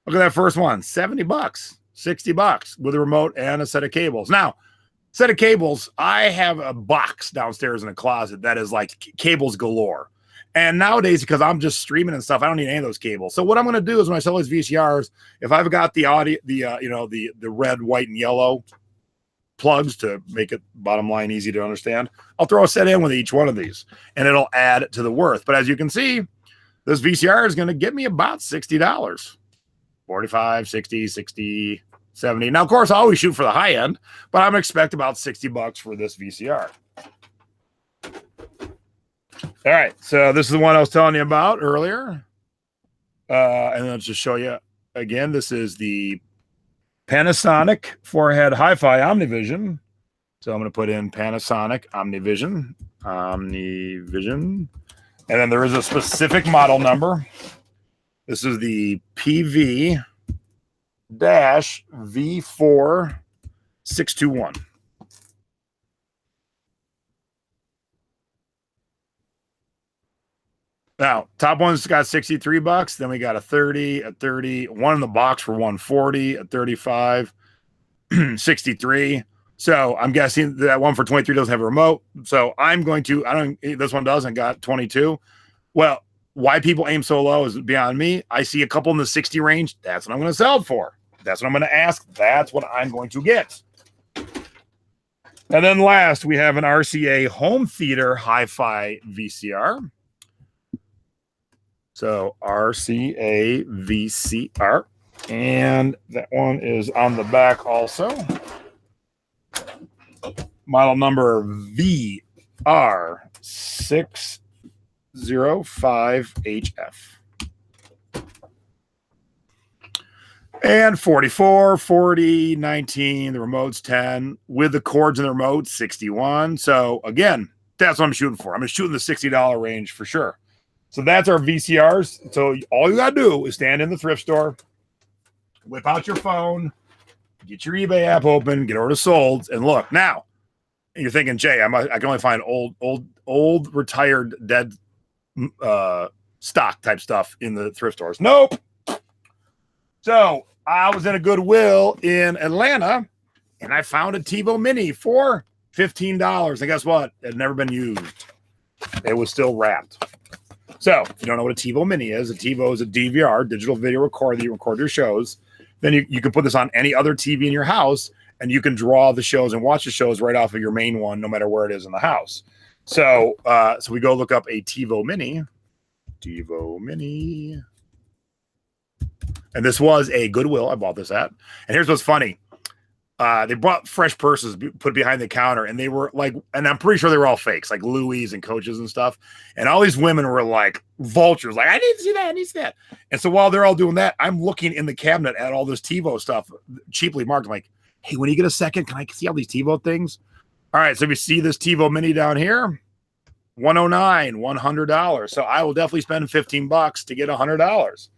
look at that first one, 70 bucks, 60 bucks with a remote and a set of cables. Now, set of cables, I have a box downstairs in a closet that is like cables galore. And nowadays, because I'm just streaming and stuff, I don't need any of those cables. So what I'm going to do is when I sell these VCRs, if I've got the audio, the red, white, and yellow plugs to make it bottom line easy to understand, I'll throw a set in with each one of these and it'll add to the worth. But as you can see, this VCR is going to get me about $60, 45, 60, 60, 70. Now, of course, I always shoot for the high end, but I'm going to expect about $60 for this VCR. All right. So this is the one I was telling you about earlier. And I'll just show you again. This is the Panasonic 4-head hi-fi Omnivision. So I'm going to put in Panasonic Omnivision. And then there is a specific model number. This is the PV-V4621. Now, top one's got $63. Then we got a 30, a 30, one in the box for 140, a 35, 63. So I'm guessing that one for 23 doesn't have a remote. So I'm going to, this one doesn't, got 22. Well, why people aim so low is beyond me. I see a couple in the 60 range. That's what I'm going to sell it for. That's what I'm going to ask. That's what I'm going to get. And then last, we have an RCA home theater hi-fi VCR. So RCA VCR, and that one is on the back also. model number VR605HF. And 44, 40, 19, the remote's 10. With the cords and the remote, 61. So again, that's what I'm shooting for. I'm shooting the $60 range for sure. So that's our VCRs. So all you got to do is stand in the thrift store, whip out your phone, get your eBay app open, get over to Solds, and look. Now, you're thinking, Jay, I can only find old, retired, dead stock type stuff in the thrift stores. Nope. So I was in a Goodwill in Atlanta, and I found a TiVo Mini for $15. And guess what? It had never been used. It was still wrapped. So if you don't know what a TiVo Mini is, a TiVo is a DVR, digital video recorder that you record your shows. Then you can put this on any other TV in your house, and you can draw the shows and watch the shows right off of your main one, no matter where it is in the house. So so we go look up a TiVo Mini. TiVo Mini. And this was a Goodwill I bought this at. And here's what's funny. They brought fresh purses put behind the counter, and they were like, and I'm pretty sure they were all fakes, like Louis and Coaches and stuff. And all these women were like vultures, like, I need to see that, I need to see that. And so while they're all doing that, I'm looking in the cabinet at all this TiVo stuff, cheaply marked. I'm like, hey, when you get a second, can I see all these TiVo things? All right, so if you see this TiVo Mini down here, $109, $100. So I will definitely spend $15 to get $100.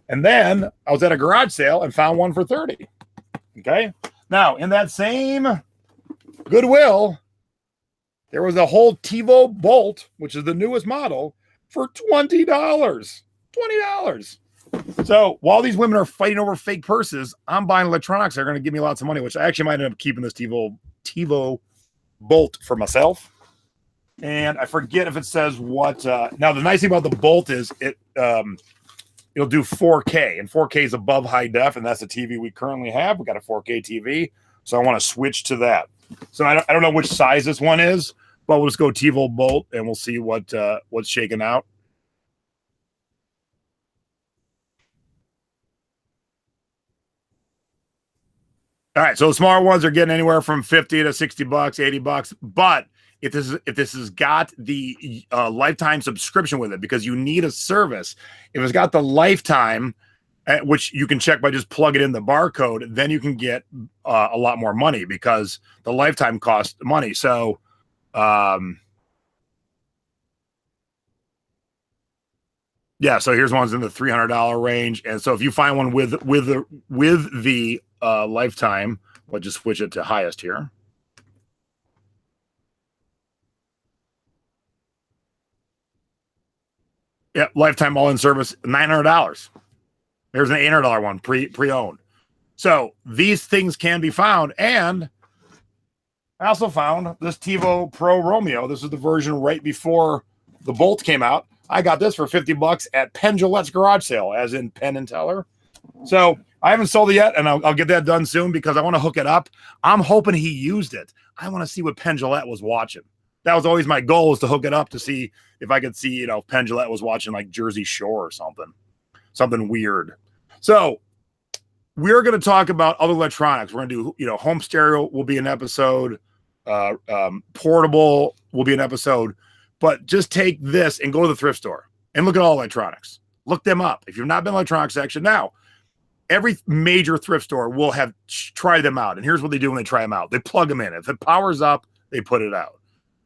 And then I was at a garage sale and found one for $30. Okay. Now, in that same Goodwill, there was a whole TiVo Bolt, which is the newest model, for $20. $20. So while these women are fighting over fake purses, I'm buying electronics that are going to give me lots of money, which I actually might end up keeping this TiVo Bolt for myself. And I forget if it says what. Now, the nice thing about the Bolt is it'll do 4K, and 4K is above high def, and that's the TV we currently have. We got a 4K TV, so I want to switch to that. So I don't know which size this one is, but we'll just go TiVo Bolt, and we'll see what's shaking out. All right, so the smaller ones are getting anywhere from $50 to $60, $80, but if this has got the lifetime subscription with it, because you need a service, if it's got the lifetime, which you can check by just plugging in the barcode, then you can get a lot more money because the lifetime costs money. So, yeah. So here's ones in the $300 range, and so if you find one with the lifetime, we'll just switch it to highest here. Yeah, lifetime all-in service, $900. There's an $800 one, pre-owned. So these things can be found, and I also found this TiVo Pro Romeo. This is the version right before the Bolt came out. I got this for $50 at Penn Jillette's garage sale, as in Penn and Teller. So I haven't sold it yet, and I'll get that done soon because I want to hook it up. I'm hoping he used it. I want to see what Penn Jillette was watching. That was always my goal, was to hook it up to see if I could see, Penn Jillette was watching like Jersey Shore or something weird. So we're going to talk about other electronics. We're going to do, home stereo will be an episode. Portable will be an episode. But just take this and go to the thrift store and look at all electronics. Look them up. If you've not been in the electronics section now, every major thrift store will have tried them out. And here's what they do when they try them out. They plug them in. If it powers up, they put it out.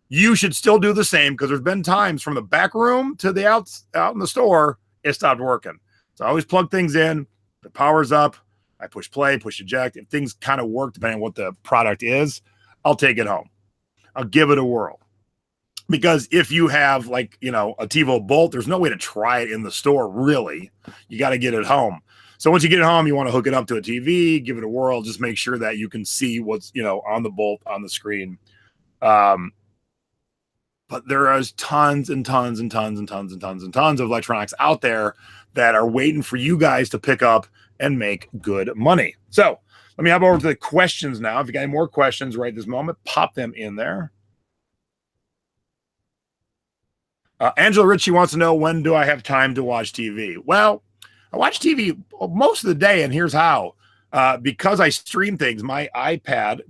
You should still do the same, because there's been times from the back room to the out in the store, it stopped working. So I always plug things in. If it powers up, I push play, push eject. If things kind of work, depending on what the product is, I'll take it home. I'll give it a whirl. Because if you have a TiVo Bolt, there's no way to try it in the store, really. You got to get it home. So once you get it home, you want to hook it up to a TV, give it a whirl, just make sure that you can see what's, on the Bolt on the screen. But there is tons and tons and tons and tons and tons and tons of electronics out there that are waiting for you guys to pick up and make good money. So let me hop over to the questions now. If you got any more questions right this moment, pop them in there. Angela Ritchie wants to know, when do I have time to watch TV? Well, I watch TV most of the day, and here's how. Because I stream things, my iPad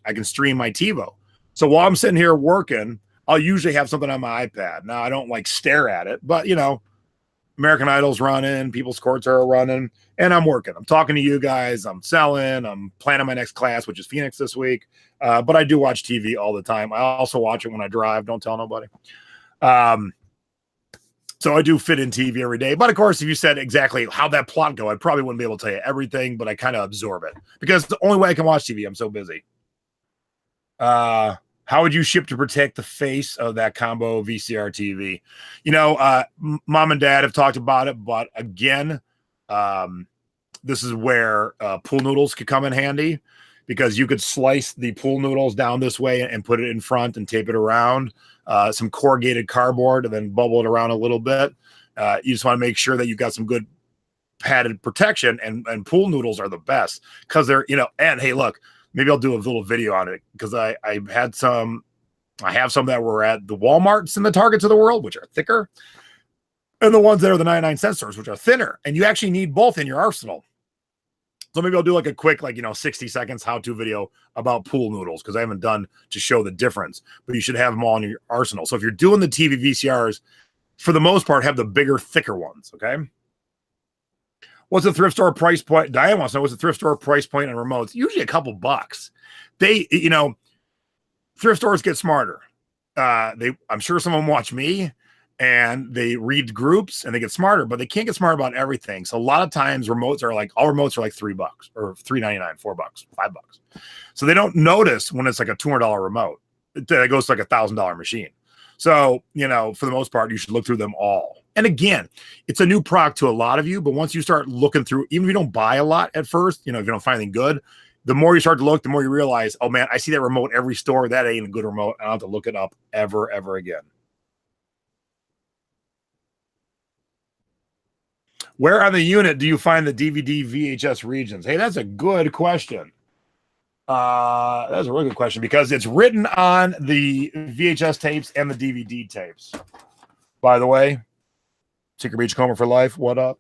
I can stream my TiVo. So while I'm sitting here working, I'll usually have something on my iPad. Now I don't like stare at it, but you know, American Idol's running, People's Courts are running, and I'm working. I'm talking to you guys. I'm selling. I'm planning my next class, which is Phoenix this week. But I do watch TV all the time. I also watch it when I drive. Don't tell nobody. So I do fit in TV every day. But of course, if you said exactly how that plot go, I probably wouldn't be able to tell you everything, but I kind of absorb it because the only way I can watch TV, I'm so busy. How would you ship to protect the face of that combo VCR TV? You know, mom and dad have talked about it, but again, this is where pool noodles could come in handy because you could slice the pool noodles down this way and put it in front and tape it around. Some corrugated cardboard and then bubble it around a little bit. You just want to make sure that you got some good padded protection, and pool noodles are the best because they're, you know, and hey, look, maybe I'll do a little video on it because I have some that were at the Walmarts and the Targets of the world, which are thicker, and the ones that are the 99-cent stores, which are thinner. And you actually need both in your arsenal. So maybe I'll do like a quick, like, 60 seconds how-to video about pool noodles because I haven't done to show the difference, but you should have them all in your arsenal. So if you're doing the TV VCRs, for the most part, have the bigger, thicker ones, okay? What's the thrift store price point? Diane wants to know what's the thrift store price point on remotes? Usually a couple bucks. They, thrift stores get smarter. I'm sure some of them watch me and they read groups and they get smarter, but they can't get smart about everything. So a lot of times remotes are like, all remotes are like $3 or $3.99, $4, $5. So they don't notice when it's like a $200 remote that goes to like $1,000 machine. So, for the most part, you should look through them all. And again, it's a new product to a lot of you, but once you start looking through, even if you don't buy a lot at first, if you don't find anything good, the more you start to look, the more you realize, oh man, I see that remote every store. That ain't a good remote. I don't have to look it up ever again. Where on the unit do you find the DVD VHS regions? Hey, that's a good question. That's a really good question because it's written on the VHS tapes and the DVD tapes. By the way, Secret Beachcomber for life. What up?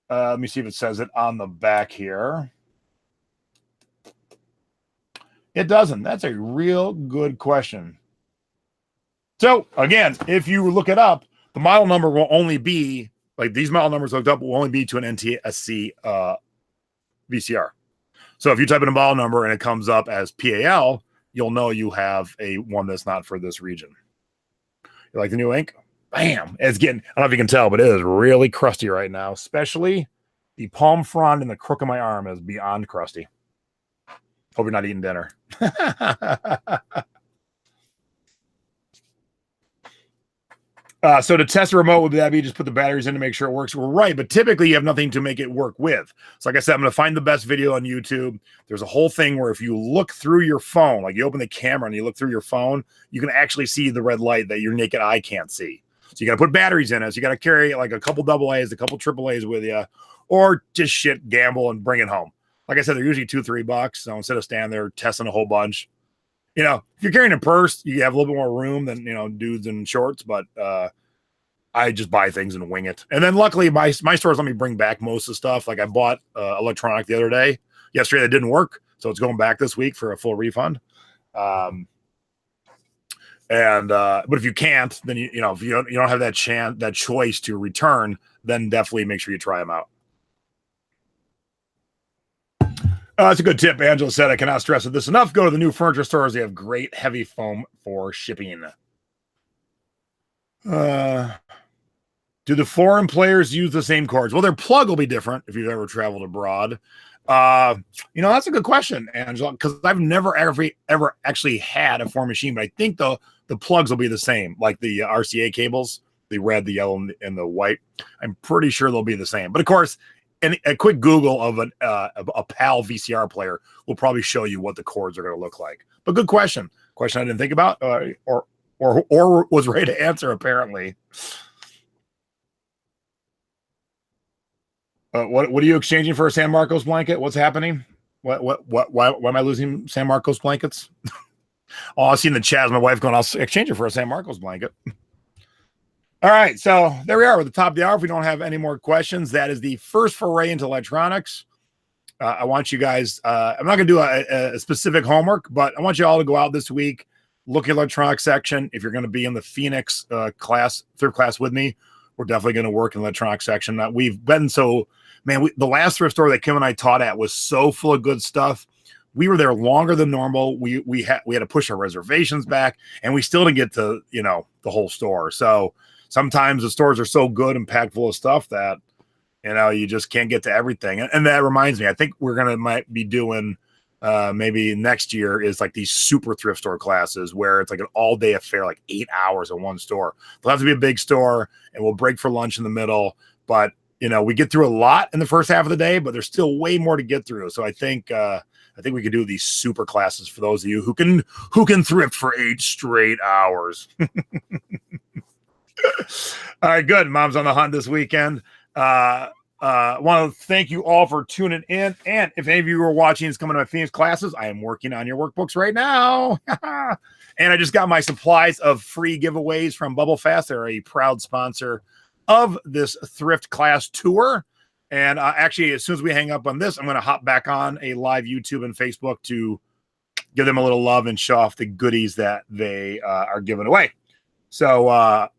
Let me see if it says it on the back here. It doesn't. That's a real good question. So again, if you look it up, the model number will only be like these model numbers looked up will only be to an NTSC VCR. So if you type in a model number and it comes up as PAL, you'll know you have a one that's not for this region. You like the new ink? Bam! It's getting, I don't know if you can tell, but it is really crusty right now, especially the palm frond and the crook of my arm is beyond crusty. Hope you're not eating dinner. So to test a remote, would that be just put the batteries in to make sure it works? Well, right, but typically you have nothing to make it work with. So like I said, I'm going to find the best video on YouTube. There's a whole thing where if you look through your phone, like you open the camera and you look through your phone, you can actually see the red light that your naked eye can't see. So you got to put batteries in it. So you got to carry like a couple AA's, a couple AAA's with you, or just shit, gamble and bring it home. Like I said, they're usually $2-3. So instead of standing there testing a whole bunch, if you're carrying a purse, you have a little bit more room than, dudes in shorts, but I just buy things and wing it. And then luckily my stores let me bring back most of the stuff. Like I bought electronic the other day. Yesterday that didn't work. So it's going back this week for a full refund. But if you can't, then if you don't have that choice to return, then definitely make sure you try them out. That's a good tip. Angela said, I cannot stress this enough. Go to the new furniture stores. They have great heavy foam for shipping. Do the foreign players use the same cords? Well, their plug will be different if you've ever traveled abroad. That's a good question, Angela, because I've never ever actually had a foreign machine, but I think the plugs will be the same, like the RCA cables, the red, the yellow, and the white. I'm pretty sure they'll be the same. But of course, a quick Google of a PAL VCR player will probably show you what the cords are going to look like. But good question. Question I didn't think about, or was ready to answer apparently. What are you exchanging for a San Marcos blanket? What's happening? Why am I losing San Marcos blankets? Oh, I see in the chat my wife going, I'll exchange it for a San Marcos blanket. All right, so there we are with the top of the hour. If we don't have any more questions, that is the first foray into electronics. I want you guys, I'm not going to do a specific homework, but I want you all to go out this week, look at electronics section. If you're going to be in the Phoenix class, thrift class with me, we're definitely going to work in the electronics section. We've been so, man, the last thrift store that Kim and I taught at was so full of good stuff. We were there longer than normal. We had to push our reservations back, and we still didn't get to, the whole store. So sometimes the stores are so good and packed full of stuff that, you just can't get to everything. And that reminds me, I think might be doing maybe next year is like these super thrift store classes where it's like an all day affair, like 8 hours in one store. They'll have to be a big store, and we'll break for lunch in the middle. But, we get through a lot in the first half of the day, but there's still way more to get through. So I think we could do these super classes for those of you who can thrift for 8 straight hours. All right, good. Mom's on the hunt this weekend. Want to thank you all for tuning in. And if any of you are watching is coming to my Phoenix classes, I am working on your workbooks right now. And I just got my supplies of free giveaways from Bubble Fast. They're a proud sponsor of this thrift class tour. And actually, as soon as we hang up on this, I'm going to hop back on a live YouTube and Facebook to give them a little love and show off the goodies that they are giving away. So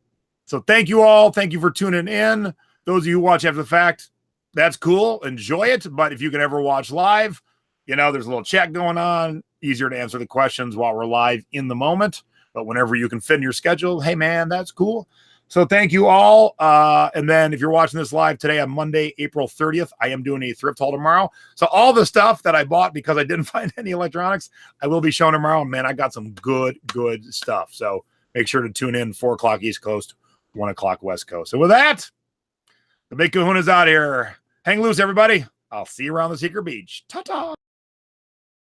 thank you all. Thank you for tuning in. Those of you who watch after the fact, that's cool. Enjoy it. But if you can ever watch live, there's a little chat going on. Easier to answer the questions while we're live in the moment. But whenever you can fit in your schedule, hey, man, that's cool. So thank you all. And then if you're watching this live today on Monday, April 30th, I am doing a thrift haul tomorrow. So all the stuff that I bought because I didn't find any electronics, I will be showing tomorrow. Man, I got some good stuff. So make sure to tune in 4 o'clock East Coast, 1 o'clock West Coast. So with that, the Big Kahuna's out here. Hang loose, everybody. I'll see you around the secret beach. Ta-ta.